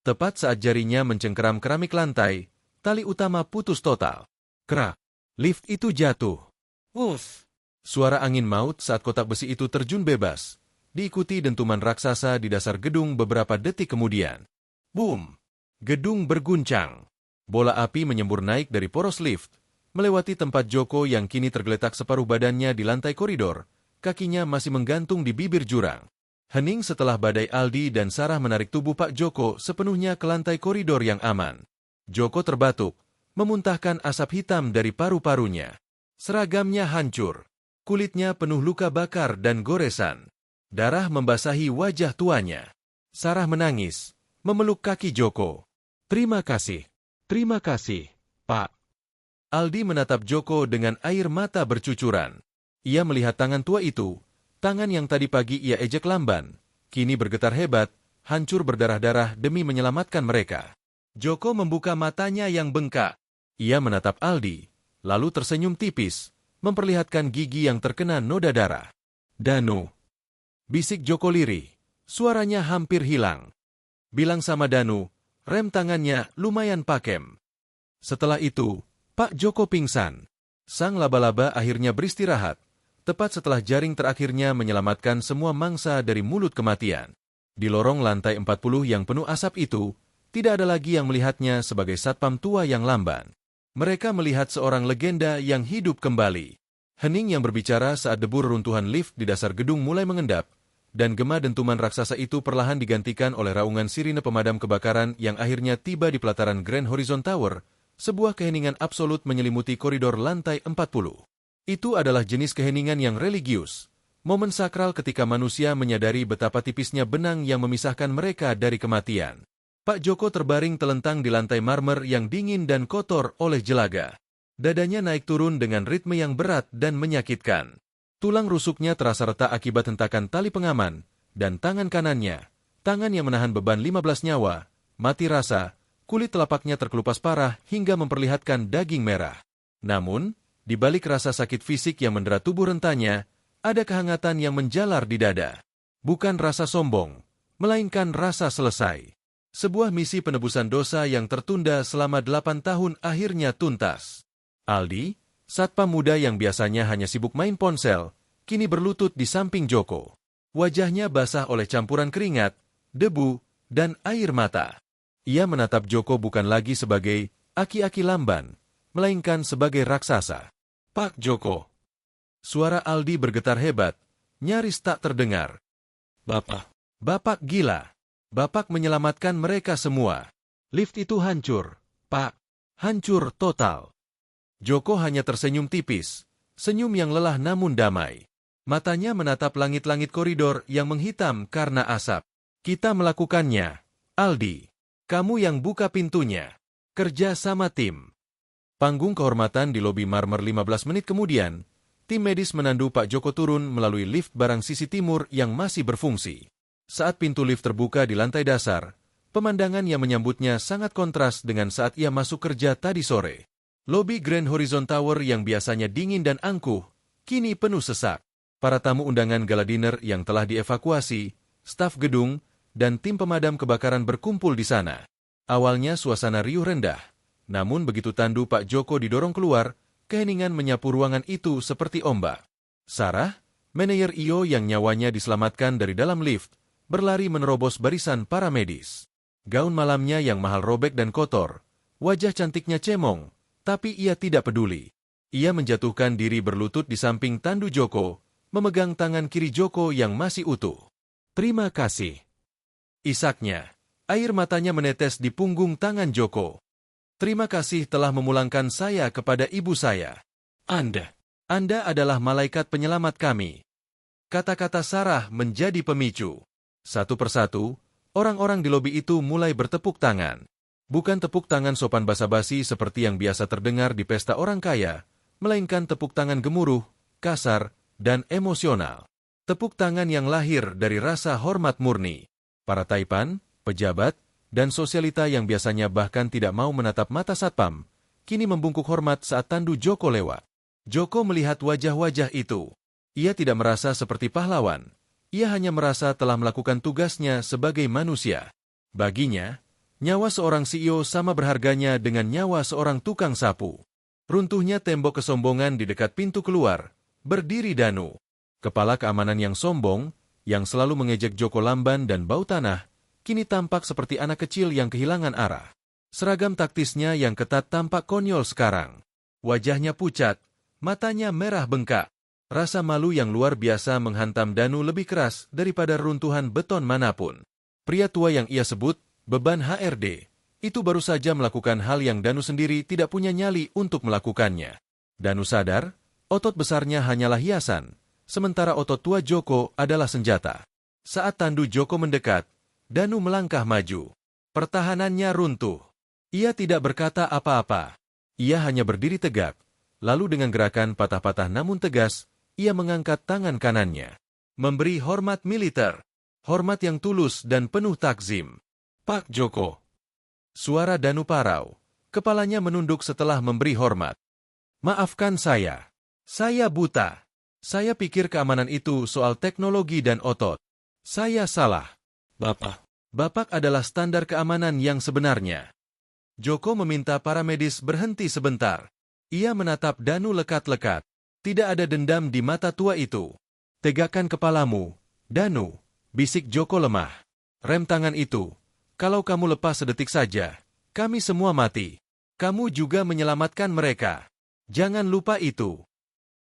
Tepat saat jarinya mencengkeram keramik lantai, tali utama putus total. Krak. Lift itu jatuh. Uff. Suara angin maut saat kotak besi itu terjun bebas, diikuti dentuman raksasa di dasar gedung beberapa detik kemudian. Boom! Gedung berguncang. Bola api menyembur naik dari poros lift, melewati tempat Joko yang kini tergeletak separuh badannya di lantai koridor, kakinya masih menggantung di bibir jurang. Hening setelah badai Aldi dan Sarah menarik tubuh Pak Joko sepenuhnya ke lantai koridor yang aman. Joko terbatuk, memuntahkan asap hitam dari paru-parunya. Seragamnya hancur. Kulitnya penuh luka bakar dan goresan. Darah membasahi wajah tuanya. Sarah menangis, memeluk kaki Joko. Terima kasih, Pak. Aldi menatap Joko dengan air mata bercucuran. Ia melihat tangan tua itu, tangan yang tadi pagi ia ejek lamban, kini bergetar hebat, hancur berdarah-darah demi menyelamatkan mereka. Joko membuka matanya yang bengkak. Ia menatap Aldi, lalu tersenyum tipis, memperlihatkan gigi yang terkena noda darah. Danu. Bisik Joko lirih, suaranya hampir hilang. Bilang sama Danu, rem tangannya lumayan pakem. Setelah itu, Pak Joko pingsan. Sang laba-laba akhirnya beristirahat, tepat setelah jaring terakhirnya menyelamatkan semua mangsa dari mulut kematian. Di lorong lantai 40 yang penuh asap itu, tidak ada lagi yang melihatnya sebagai satpam tua yang lamban. Mereka melihat seorang legenda yang hidup kembali. Hening yang berbicara saat debu reruntuhan lift di dasar gedung mulai mengendap, dan gema dentuman raksasa itu perlahan digantikan oleh raungan sirine pemadam kebakaran yang akhirnya tiba di pelataran Grand Horizon Tower, sebuah keheningan absolut menyelimuti koridor lantai 40. Itu adalah jenis keheningan yang religius, momen sakral ketika manusia menyadari betapa tipisnya benang yang memisahkan mereka dari kematian. Pak Joko terbaring telentang di lantai marmer yang dingin dan kotor oleh jelaga. Dadanya naik turun dengan ritme yang berat dan menyakitkan. Tulang rusuknya terasa retak akibat hentakan tali pengaman, dan tangan kanannya, tangan yang menahan beban 15 nyawa, mati rasa, kulit telapaknya terkelupas parah hingga memperlihatkan daging merah. Namun, di balik rasa sakit fisik yang mendera tubuh rentanya, ada kehangatan yang menjalar di dada. Bukan rasa sombong, melainkan rasa selesai. Sebuah misi penebusan dosa yang tertunda selama 8 tahun akhirnya tuntas. Aldi, satpam muda yang biasanya hanya sibuk main ponsel, kini berlutut di samping Joko. Wajahnya basah oleh campuran keringat, debu, dan air mata. Ia menatap Joko bukan lagi sebagai aki-aki lamban, melainkan sebagai raksasa. Pak Joko. Suara Aldi bergetar hebat, nyaris tak terdengar. Bapak gila. Bapak menyelamatkan mereka semua. Lift itu hancur, Pak. Hancur total. Joko hanya tersenyum tipis, senyum yang lelah namun damai. Matanya menatap langit-langit koridor yang menghitam karena asap. Kita melakukannya, Aldi. Kamu yang buka pintunya. Kerja sama tim. Panggung kehormatan di lobi marmer 15 menit kemudian, tim medis menandu Pak Joko turun melalui lift barang sisi timur yang masih berfungsi. Saat pintu lift terbuka di lantai dasar, pemandangan yang menyambutnya sangat kontras dengan saat ia masuk kerja tadi sore. Lobi Grand Horizon Tower yang biasanya dingin dan angkuh, kini penuh sesak. Para tamu undangan gala dinner yang telah dievakuasi, staf gedung, dan tim pemadam kebakaran berkumpul di sana. Awalnya suasana riuh rendah, namun begitu tandu Pak Joko didorong keluar, keheningan menyapu ruangan itu seperti ombak. Sarah, manajer IO yang nyawanya diselamatkan dari dalam lift, berlari menerobos barisan para medis. Gaun malamnya yang mahal robek dan kotor, wajah cantiknya cemong, tapi ia tidak peduli. Ia menjatuhkan diri berlutut di samping tandu Joko, memegang tangan kiri Joko yang masih utuh. Terima kasih. Isaknya, air matanya menetes di punggung tangan Joko. Terima kasih telah memulangkan saya kepada ibu saya. Anda adalah malaikat penyelamat kami. Kata-kata Sarah menjadi pemicu. Satu persatu, orang-orang di lobi itu mulai bertepuk tangan. Bukan tepuk tangan sopan basa-basi seperti yang biasa terdengar di pesta orang kaya, melainkan tepuk tangan gemuruh, kasar, dan emosional. Tepuk tangan yang lahir dari rasa hormat murni. Para taipan, pejabat, dan sosialita yang biasanya bahkan tidak mau menatap mata satpam, kini membungkuk hormat saat tandu Joko lewat. Joko melihat wajah-wajah itu. Ia tidak merasa seperti pahlawan. Ia hanya merasa telah melakukan tugasnya sebagai manusia. Baginya, nyawa seorang CEO sama berharganya dengan nyawa seorang tukang sapu. Runtuhnya tembok kesombongan di dekat pintu keluar, berdiri Danu. Kepala keamanan yang sombong, yang selalu mengejek Joko lamban dan bau tanah, kini tampak seperti anak kecil yang kehilangan arah. Seragam taktisnya yang ketat tampak konyol sekarang. Wajahnya pucat, matanya merah bengkak. Rasa malu yang luar biasa menghantam Danu lebih keras daripada runtuhan beton manapun. Pria tua yang ia sebut beban HRD, itu baru saja melakukan hal yang Danu sendiri tidak punya nyali untuk melakukannya. Danu sadar, otot besarnya hanyalah hiasan, sementara otot tua Joko adalah senjata. Saat tandu Joko mendekat, Danu melangkah maju. Pertahanannya runtuh. Ia tidak berkata apa-apa. Ia hanya berdiri tegak. Lalu dengan gerakan patah-patah namun tegas, ia mengangkat tangan kanannya. Memberi hormat militer. Hormat yang tulus dan penuh takzim. Pak Joko. Suara Danu parau. Kepalanya menunduk setelah memberi hormat. Maafkan saya. Saya buta. Saya pikir keamanan itu soal teknologi dan otot. Saya salah. Bapak adalah standar keamanan yang sebenarnya. Joko meminta para medis berhenti sebentar. Ia menatap Danu lekat-lekat. Tidak ada dendam di mata tua itu. Tegakkan kepalamu, Danu, bisik Joko lemah. Rem tangan itu. Kalau kamu lepas sedetik saja, kami semua mati. Kamu juga menyelamatkan mereka. Jangan lupa itu.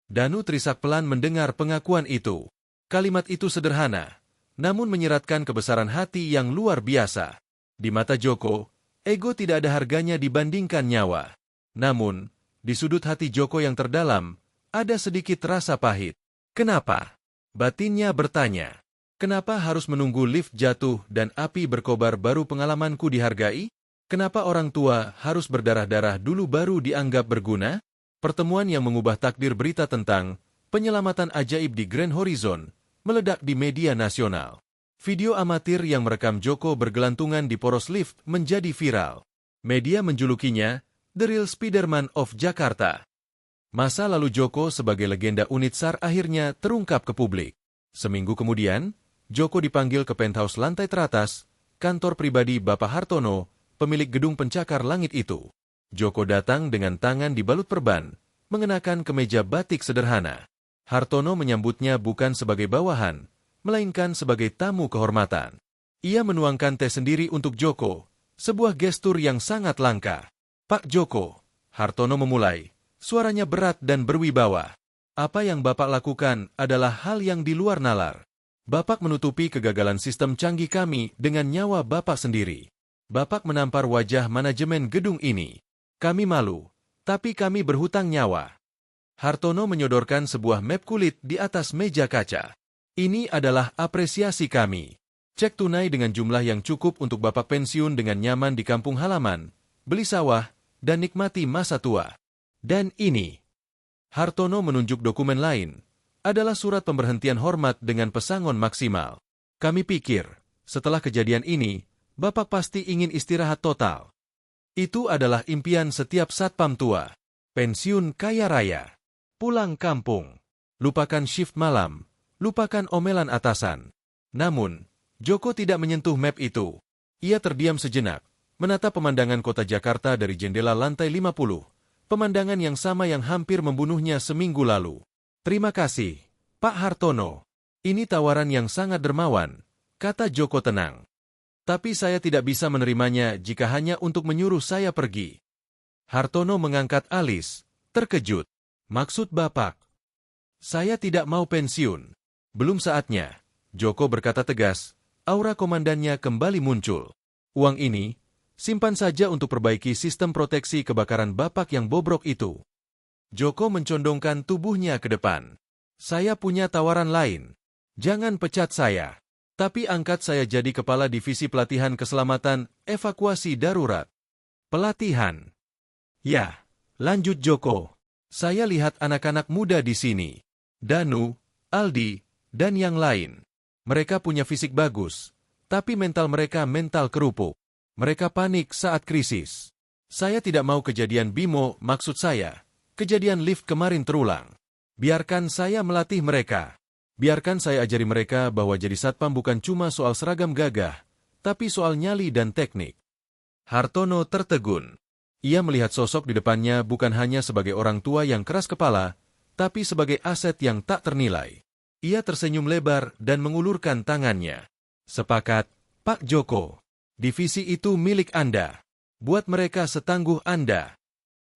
Danu terisak pelan mendengar pengakuan itu. Kalimat itu sederhana, namun menyiratkan kebesaran hati yang luar biasa. Di mata Joko, ego tidak ada harganya dibandingkan nyawa. Namun, di sudut hati Joko yang terdalam, ada sedikit rasa pahit. Kenapa? Batinnya bertanya. Kenapa harus menunggu lift jatuh dan api berkobar baru pengalamanku dihargai? Kenapa orang tua harus berdarah-darah dulu baru dianggap berguna? Pertemuan yang mengubah takdir berita tentang penyelamatan ajaib di Grand Horizon meledak di media nasional. Video amatir yang merekam Joko bergelantungan di poros lift menjadi viral. Media menjulukinya The Real Spiderman of Jakarta. Masa lalu Joko sebagai legenda unit SAR akhirnya terungkap ke publik. Seminggu kemudian, Joko dipanggil ke penthouse lantai teratas, kantor pribadi Bapak Hartono, pemilik gedung pencakar langit itu. Joko datang dengan tangan dibalut perban, mengenakan kemeja batik sederhana. Hartono menyambutnya bukan sebagai bawahan, melainkan sebagai tamu kehormatan. Ia menuangkan teh sendiri untuk Joko, sebuah gestur yang sangat langka. Pak Joko, Hartono memulai. Suaranya berat dan berwibawa. Apa yang Bapak lakukan adalah hal yang di luar nalar. Bapak menutupi kegagalan sistem canggih kami dengan nyawa Bapak sendiri. Bapak menampar wajah manajemen gedung ini. Kami malu, tapi kami berhutang nyawa. Hartono menyodorkan sebuah map kulit di atas meja kaca. Ini adalah apresiasi kami. Cek tunai dengan jumlah yang cukup untuk Bapak pensiun dengan nyaman di kampung halaman, beli sawah, dan nikmati masa tua. Dan ini, Hartono menunjuk dokumen lain, adalah surat pemberhentian hormat dengan pesangon maksimal. Kami pikir, setelah kejadian ini, Bapak pasti ingin istirahat total. Itu adalah impian setiap satpam tua. Pensiun kaya raya. Pulang kampung. Lupakan shift malam. Lupakan omelan atasan. Namun, Joko tidak menyentuh map itu. Ia terdiam sejenak, menatap pemandangan kota Jakarta dari jendela lantai 50. Pemandangan yang sama yang hampir membunuhnya seminggu lalu. Terima kasih, Pak Hartono. Ini tawaran yang sangat dermawan, kata Joko tenang. Tapi saya tidak bisa menerimanya jika hanya untuk menyuruh saya pergi. Hartono mengangkat alis, terkejut. Maksud Bapak? Saya tidak mau pensiun. Belum saatnya, Joko berkata tegas. Aura komandannya kembali muncul. Uang ini, simpan saja untuk perbaiki sistem proteksi kebakaran Bapak yang bobrok itu. Joko mencondongkan tubuhnya ke depan. Saya punya tawaran lain. Jangan pecat saya. Tapi angkat saya jadi kepala divisi pelatihan keselamatan evakuasi darurat. Pelatihan. Ya, lanjut Joko. Saya lihat anak-anak muda di sini. Danu, Aldi, dan yang lain. Mereka punya fisik bagus, tapi mental mereka mental kerupuk. Mereka panik saat krisis. Saya tidak mau kejadian Bimo, maksud saya, kejadian lift kemarin terulang. Biarkan saya melatih mereka. Biarkan saya ajari mereka bahwa jadi satpam bukan cuma soal seragam gagah, tapi soal nyali dan teknik. Hartono tertegun. Ia melihat sosok di depannya bukan hanya sebagai orang tua yang keras kepala, tapi sebagai aset yang tak ternilai. Ia tersenyum lebar dan mengulurkan tangannya. Sepakat, Pak Joko. Divisi itu milik Anda. Buat mereka setangguh Anda.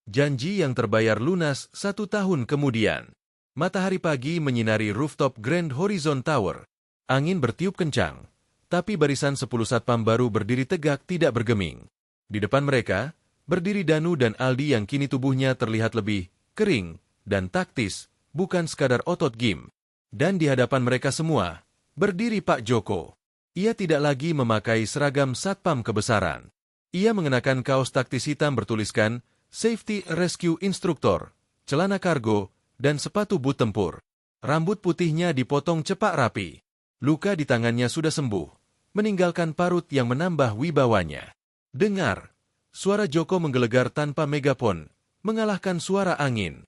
Janji yang terbayar lunas 1 tahun kemudian. Matahari pagi menyinari rooftop Grand Horizon Tower. Angin bertiup kencang, tapi barisan 10 satpam baru berdiri tegak tidak bergeming. Di depan mereka, berdiri Danu dan Aldi yang kini tubuhnya terlihat lebih kering dan taktis, bukan sekadar otot gym. Dan di hadapan mereka semua, berdiri Pak Joko. Ia tidak lagi memakai seragam satpam kebesaran. Ia mengenakan kaos taktis hitam bertuliskan Safety Rescue Instructor, celana kargo, dan sepatu boot tempur. Rambut putihnya dipotong cepak rapi. Luka di tangannya sudah sembuh, meninggalkan parut yang menambah wibawanya. Dengar, suara Joko menggelegar tanpa megapon, mengalahkan suara angin.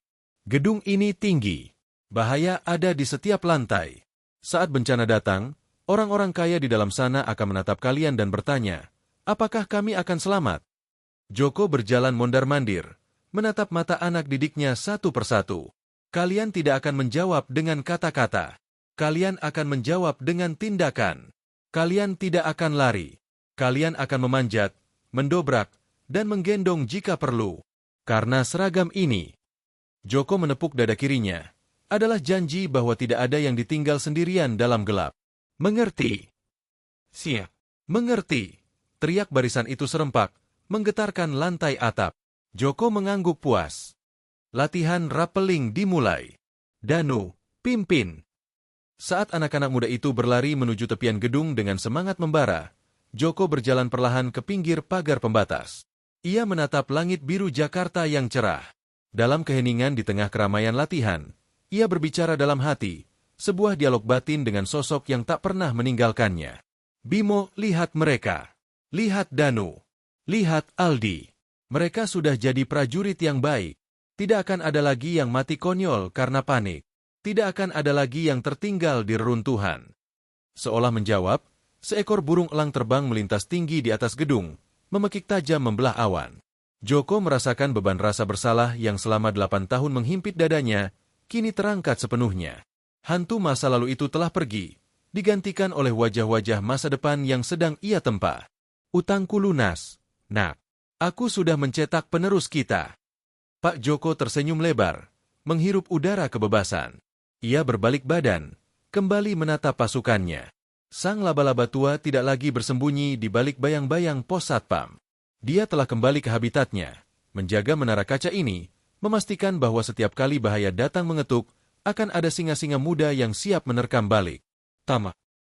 Gedung ini tinggi. Bahaya ada di setiap lantai. Saat bencana datang, orang-orang kaya di dalam sana akan menatap kalian dan bertanya, apakah kami akan selamat? Joko berjalan mondar-mandir, menatap mata anak didiknya satu persatu. Kalian tidak akan menjawab dengan kata-kata. Kalian akan menjawab dengan tindakan. Kalian tidak akan lari. Kalian akan memanjat, mendobrak, dan menggendong jika perlu. Karena seragam ini, Joko menepuk dada kirinya, adalah janji bahwa tidak ada yang ditinggal sendirian dalam gelap. Mengerti? Siap. Mengerti. Teriak barisan itu serempak, menggetarkan lantai atap. Joko mengangguk puas. Latihan rappelling dimulai. Danu, pimpin. Saat anak-anak muda itu berlari menuju tepian gedung dengan semangat membara, Joko berjalan perlahan ke pinggir pagar pembatas. Ia menatap langit biru Jakarta yang cerah. Dalam keheningan di tengah keramaian latihan, ia berbicara dalam hati, sebuah dialog batin dengan sosok yang tak pernah meninggalkannya. Bimo, lihat mereka. Lihat Danu. Lihat Aldi. Mereka sudah jadi prajurit yang baik. Tidak akan ada lagi yang mati konyol karena panik. Tidak akan ada lagi yang tertinggal di reruntuhan. Seolah menjawab, seekor burung elang terbang melintas tinggi di atas gedung, memekik tajam membelah awan. Joko merasakan beban rasa bersalah yang selama 8 tahun menghimpit dadanya, kini terangkat sepenuhnya. Hantu masa lalu itu telah pergi, digantikan oleh wajah-wajah masa depan yang sedang ia tempa. Utangku lunas, nak. Aku sudah mencetak penerus kita. Pak Joko tersenyum lebar, menghirup udara kebebasan. Ia berbalik badan, kembali menatap pasukannya. Sang laba-laba tua tidak lagi bersembunyi di balik bayang-bayang pos satpam. Dia telah kembali ke habitatnya, menjaga menara kaca ini, memastikan bahwa setiap kali bahaya datang mengetuk, akan ada singa-singa muda yang siap menerkam balik. Tamat.